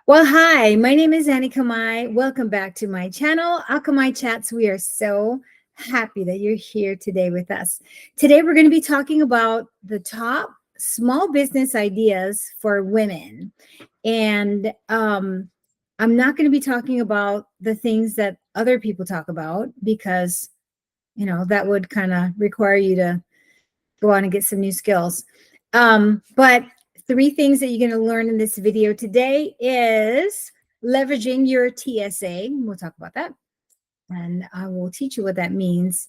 Well, hi, my name is Kamai. Welcome back to my channel, AKamaiChats. We are so happy that you're here today with us. Today, we're going to be talking about the top small business ideas for women. And I'm not going to be talking about the things that other people talk about because, that would kind of require you to go on and get some new skills. But three things that you're going to learn in this video today is leveraging your TSA. We'll talk about that. And I will teach you what that means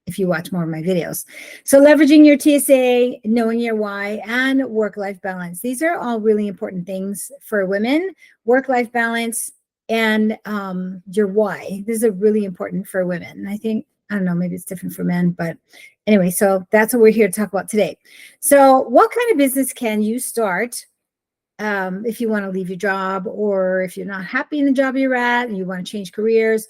if you watch more of my videos. So leveraging your TSA, knowing your why, and work-life balance. These are all really important things for women. Work-life balance and your why. This is really important for women. And I don't know, maybe it's different for men, but anyway, so that's what we're here to talk about today. So what kind of business can you start if you want to leave your job, or if you're not happy in the job you're at and you want to change careers?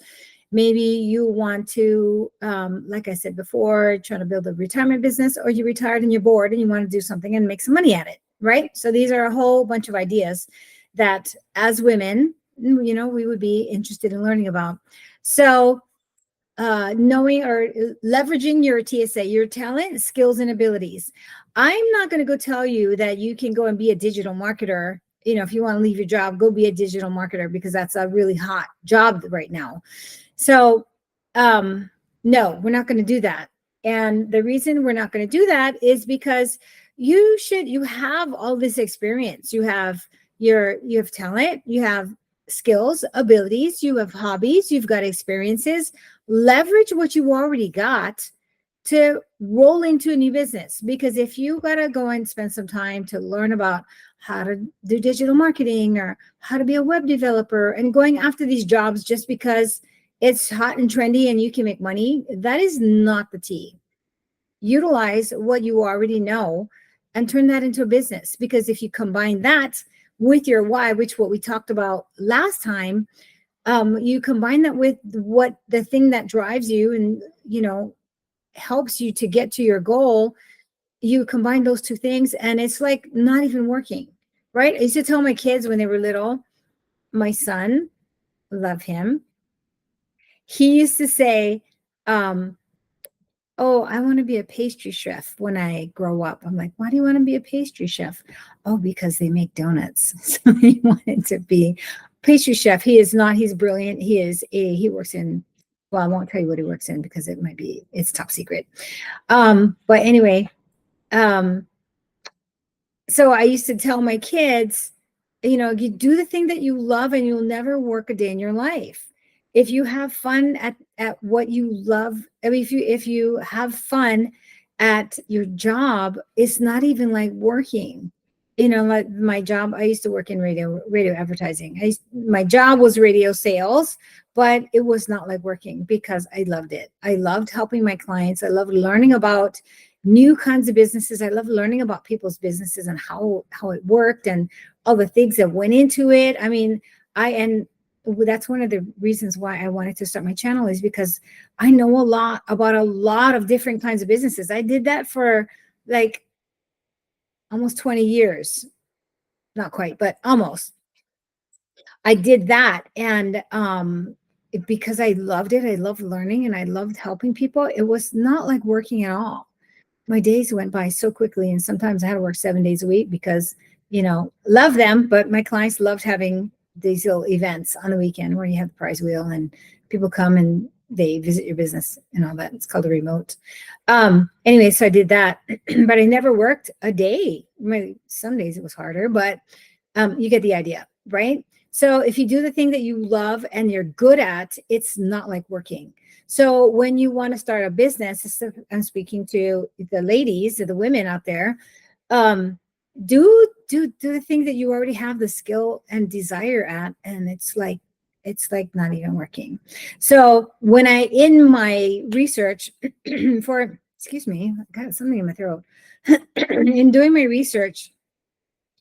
Maybe you want to, like I said before, try to build a retirement business, or you retired and you're bored and you want to do something and make some money at it, right? So these are a whole bunch of ideas that as women, we would be interested in learning about. So knowing or leveraging your TSA, your talent, skills, and abilities. I'm not going to go tell you that you can go and be a digital marketer. If you want to leave your job, go be a digital marketer, because that's a really hot job right now. So no, we're not going to do that. And the reason we're not going to do that is because you have all this experience. You have talent, you have skills, abilities, you have hobbies, you've got experiences. Leverage what you already got to roll into a new business. Because if you got to go and spend some time to learn about how to do digital marketing or how to be a web developer and going after these jobs just because it's hot and trendy and you can make money, that is not the tea. Utilize what you already know and turn that into a business. Because if you combine that with your why, which what we talked about last time, you combine that with what the thing that drives you and, helps you to get to your goal. You combine those two things and it's like not even working, right? I used to tell my kids when they were little, my son, love him. He used to say, oh, I want to be a pastry chef when I grow up. I'm like, why do you want to be a pastry chef? Oh, because they make donuts. So he wanted to be pastry chef. He is not, he's brilliant. He works in, well, I won't tell you what he works in because it's top secret. But anyway, so I used to tell my kids, you do the thing that you love and you'll never work a day in your life. If you have fun at what you love, I mean, if you have fun at your job, it's not even like working. Like my job, I used to work in radio advertising. My job was radio sales, but it was not like working because I loved it. I loved helping my clients. I loved learning about new kinds of businesses. I loved learning about people's businesses and how it worked and all the things that went into it. I mean, that's one of the reasons why I wanted to start my channel, is because I know a lot about a lot of different kinds of businesses. I did that for like almost 20 years. Not quite, but almost. I did that. And because I loved it, I loved learning and I loved helping people. It was not like working at all. My days went by so quickly. And sometimes I had to work 7 days a week because, love them. But my clients loved having these little events on the weekend where you have the prize wheel and people come and they visit your business and all that. It's called a remote. Anyway, so I did that, but I never worked a day. Some days it was harder, but you get the idea, right? So if you do the thing that you love and you're good at, it's not like working. So when you want to start a business, I'm speaking to the ladies, the women out there, do the thing that you already have the skill and desire at, and it's like not even working. So when in my research for, excuse me, I got something in my throat. In doing my research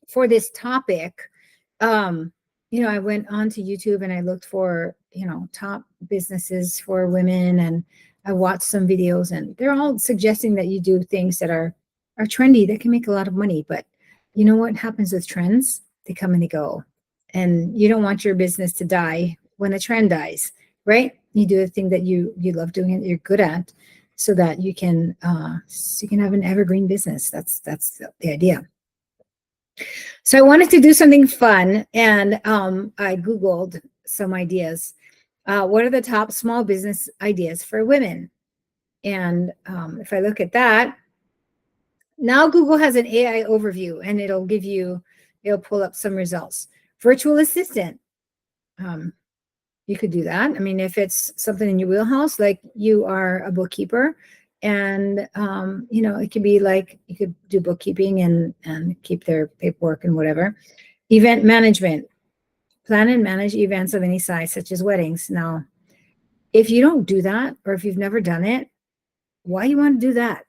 for this topic, I went onto YouTube and I looked for, top businesses for women, and I watched some videos, and they're all suggesting that you do things that are trendy that can make a lot of money. But you know what happens with trends? They come and they go. And you don't want your business to die when a trend dies, right? You do the thing that you love doing and you're good at, so that you can have an evergreen business. That's the idea. So I wanted to do something fun, and I Googled some ideas. What are the top small business ideas for women? And if I look at that, now Google has an AI overview, and it'll pull up some results. Virtual assistant. You could do that. I mean, if it's something in your wheelhouse, like you are a bookkeeper, and it could be like you could do bookkeeping and keep their paperwork and whatever. Event management. Plan and manage events of any size, such as weddings. Now, if you don't do that, or if you've never done it, why you want to do that?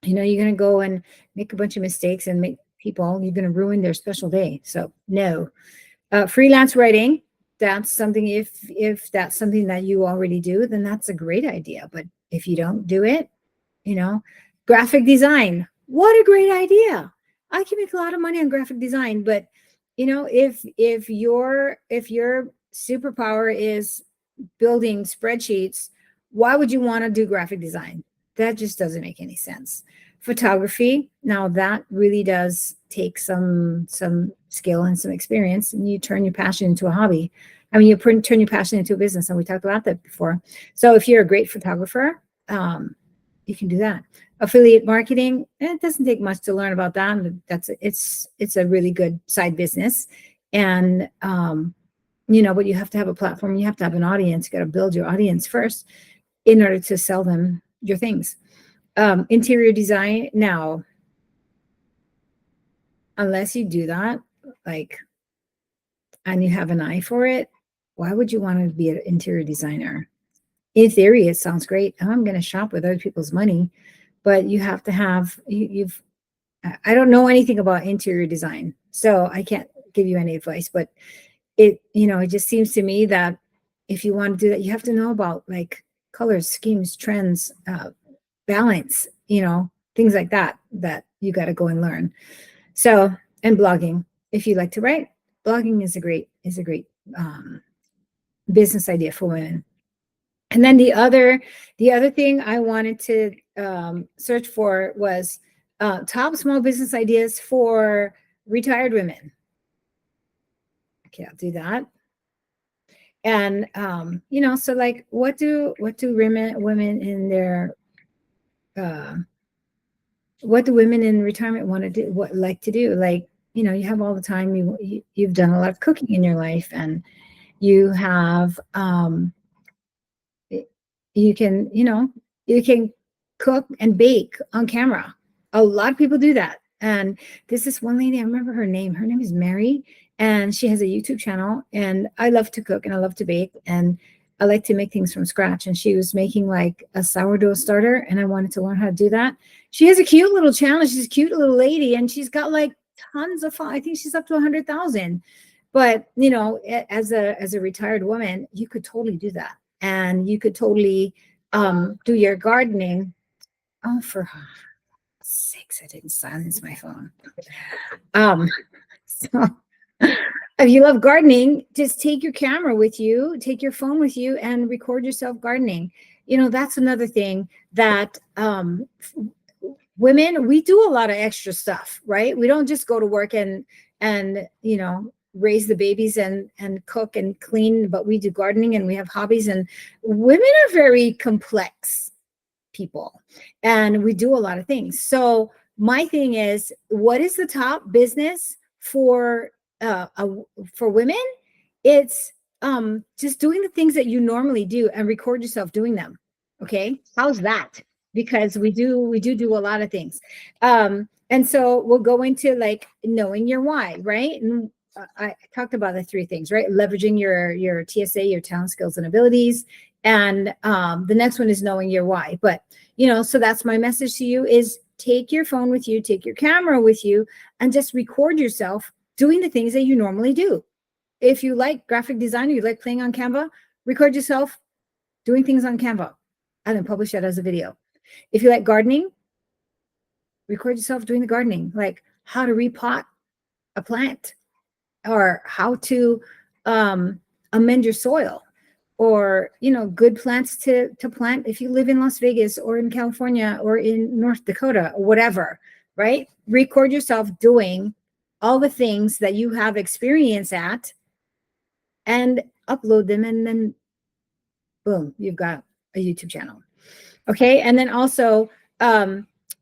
You're going to go and make a bunch of mistakes and you're going to ruin their special day. So no. Freelance writing. That's something, if that's something that you already do, then that's a great idea. But if you don't do it, graphic design, what a great idea. I can make a lot of money on graphic design, but if your superpower is building spreadsheets, why would you want to do graphic design? That just doesn't make any sense. Photography, now that really does take some skill and some experience, and you turn your passion into a hobby. I mean, you turn your passion into a business, and we talked about that before. So if you're a great photographer, you can do that. Affiliate marketing, it doesn't take much to learn about that. It's a really good side business. And but you have to have a platform, you have to have an audience, you got to build your audience first in order to sell them your things. Interior design, now, unless you do that, and you have an eye for it, why would you want to be an interior designer? In theory, it sounds great. I'm going to shop with other people's money, but you have to have, I don't know anything about interior design, so I can't give you any advice, but it just seems to me that if you want to do that, you have to know about colors, schemes, trends, balance, things like that you got to go and learn. So, and blogging, if you like to write, blogging is a great business idea for women. And then the other thing I wanted to search for was top small business ideas for retired women. Okay, I'll do that. And so what do women in their what do women in retirement want to do, like to do? You have all the time, you've done a lot of cooking in your life, and you have you can cook and bake on camera. A lot of people do that. And this is one lady, I remember her name is Mary, and she has a YouTube channel, and I love to cook and I love to bake, and I like to make things from scratch. And she was making a sourdough starter, and I wanted to learn how to do that. She has a cute little channel. She's a cute little lady, and she's got tons of fun. I think she's up to 100,000. But as a retired woman, you could totally do that, and you could totally do your gardening. Oh, for sakes, I didn't silence my phone. So if you love gardening, just take your camera with you, take your phone with you, and record yourself gardening. That's another thing that women, we do a lot of extra stuff, right? We don't just go to work and raise the babies and cook and clean, but we do gardening and we have hobbies. And women are very complex people, and we do a lot of things. So my thing is, what is the top business for women? It's just doing the things that you normally do and record yourself doing them. Okay, how's that? Because we do a lot of things. And so we'll go into knowing your why, right? And I talked about the three things, right? Leveraging your TSA, your talent, skills, and abilities. And the next one is knowing your why. But, so that's my message to you is take your phone with you, take your camera with you, and just record yourself doing the things that you normally do. If you like graphic design, or you like playing on Canva, record yourself doing things on Canva and then publish that as a video. If you like gardening, record yourself doing the gardening, like how to repot a plant. or how to amend your soil, or good plants to plant if you live in Las Vegas or in California or in North Dakota or whatever, right? Record yourself doing all the things that you have experience at and upload them, and then boom, you've got a YouTube channel. Okay. And then also,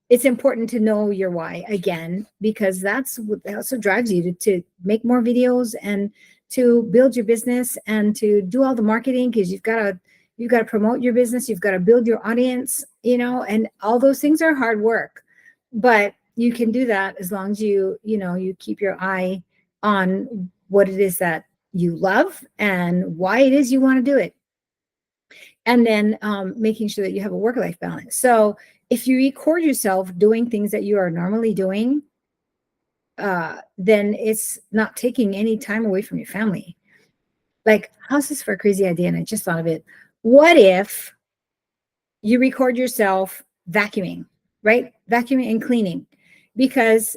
it's important to know your why again, because that's what also drives you to make more videos and to build your business and to do all the marketing, because you've got to promote your business, you've got to build your audience, and all those things are hard work. But you can do that as long as you keep your eye on what it is that you love and why it is you want to do it. And then making sure that you have a work-life balance. So if you record yourself doing things that you are normally doing, then it's not taking any time away from your family. Like, how's this for a crazy idea? And I just thought of it. What if you record yourself vacuuming, right? Vacuuming and cleaning. Because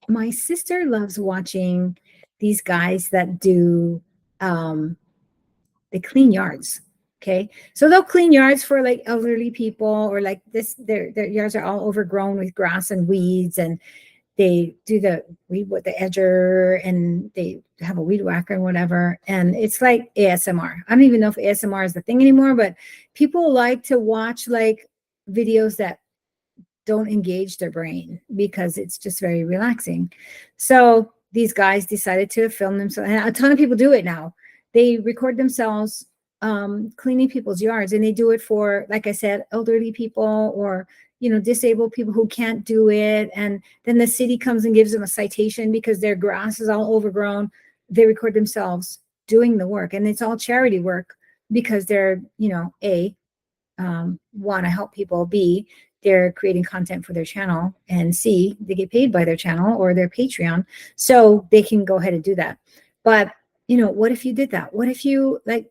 my sister loves watching these guys that do, they clean yards. Okay. So they'll clean yards for like elderly people, or like this, their yards are all overgrown with grass and weeds, and they do the weed with the edger, and they have a weed whacker and whatever. And it's like ASMR. I don't even know if ASMR is the thing anymore, but people like to watch like videos that don't engage their brain because it's just very relaxing. So these guys decided to film themselves, and a ton of people do it now. They record themselves cleaning people's yards, and they do it for, like I said, elderly people, or disabled people who can't do it. And then the city comes and gives them a citation because their grass is all overgrown. They record themselves doing the work, and it's all charity work because they're A, want to help people, B, they're creating content for their channel, and C, they get paid by their channel or their Patreon, so they can go ahead and do that. But what if you did that? What if you like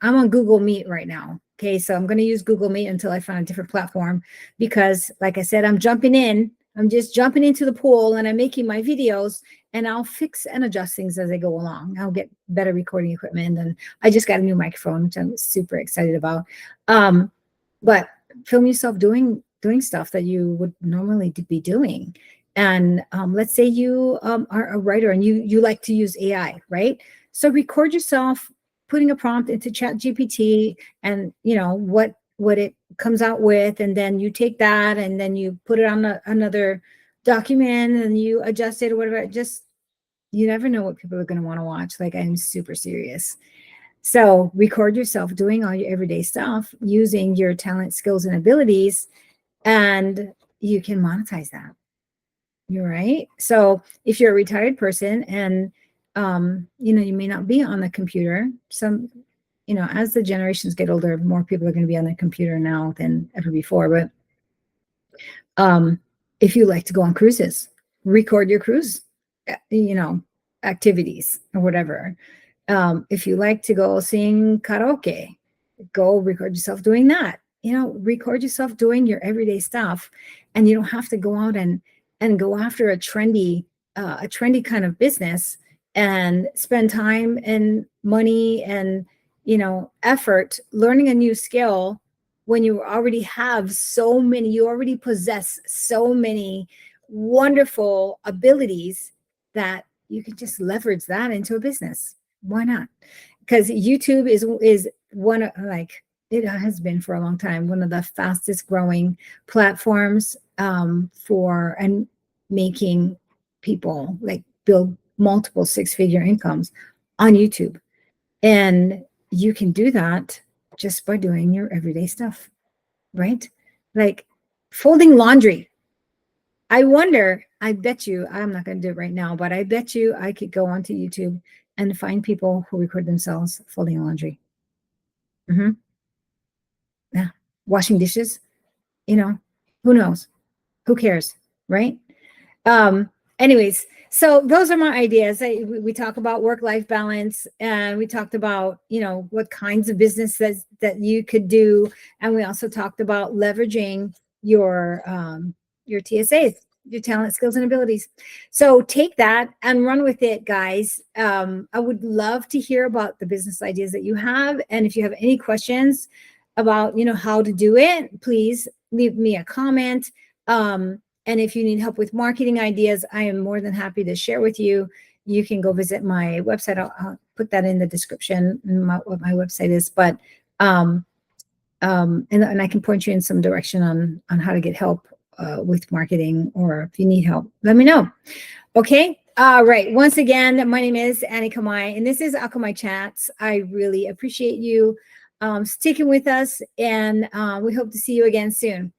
I'm on Google Meet right now. Okay, so I'm going to use Google Meet until I find a different platform, because like I said, I'm just jumping into the pool, and I'm making my videos, and I'll fix and adjust things as I go along. I'll get better recording equipment, and I just got a new microphone, which I'm super excited about. But film yourself doing stuff that you would normally be doing. And let's say you are a writer and you like to use AI, right? So record yourself putting a prompt into ChatGPT, and what it comes out with, and then you take that and then you put it on another document and you adjust it or whatever. Just, you never know what people are going to want to watch. Like, I'm super serious. So record yourself doing all your everyday stuff using your talent, skills, and abilities, and you can monetize that. You're right. So if you're a retired person and you may not be on the computer. Some, as the generations get older, more people are going to be on the computer now than ever before. But if you like to go on cruises, record your cruise, activities or whatever. If you like to go sing karaoke, go record yourself doing that. Record yourself doing your everyday stuff, and you don't have to go out and go after a trendy kind of business and spend time and money and effort learning a new skill when you already possess so many wonderful abilities that you can just leverage that into a business. Why not? Because YouTube is one of, like, it has been for a long time, one of the fastest growing platforms for and making people like build multiple six-figure incomes on YouTube. And you can do that just by doing your everyday stuff, right? Like folding laundry. I bet you, I'm not going to do it right now, but I bet you I could go onto YouTube and find people who record themselves folding laundry. Yeah. Washing dishes, who knows? Who cares, right? Anyways, so those are my ideas. We talk about work-life balance, and we talked about, what kinds of business that you could do. And we also talked about leveraging your TSAs. your talent, skills, and abilities. So take that and run with it, guys. I would love to hear about the business ideas that you have. And if you have any questions about, how to do it, please leave me a comment. And if you need help with marketing ideas, I am more than happy to share with you. You can go visit my website. I'll put that in the description, what my website is. But and I can point you in some direction on how to get help with marketing, or if you need help, let me know. Okay. Right. Once again, my name is Annie Kamai, and this is AKamaiChats. I really appreciate you sticking with us, and we hope to see you again soon.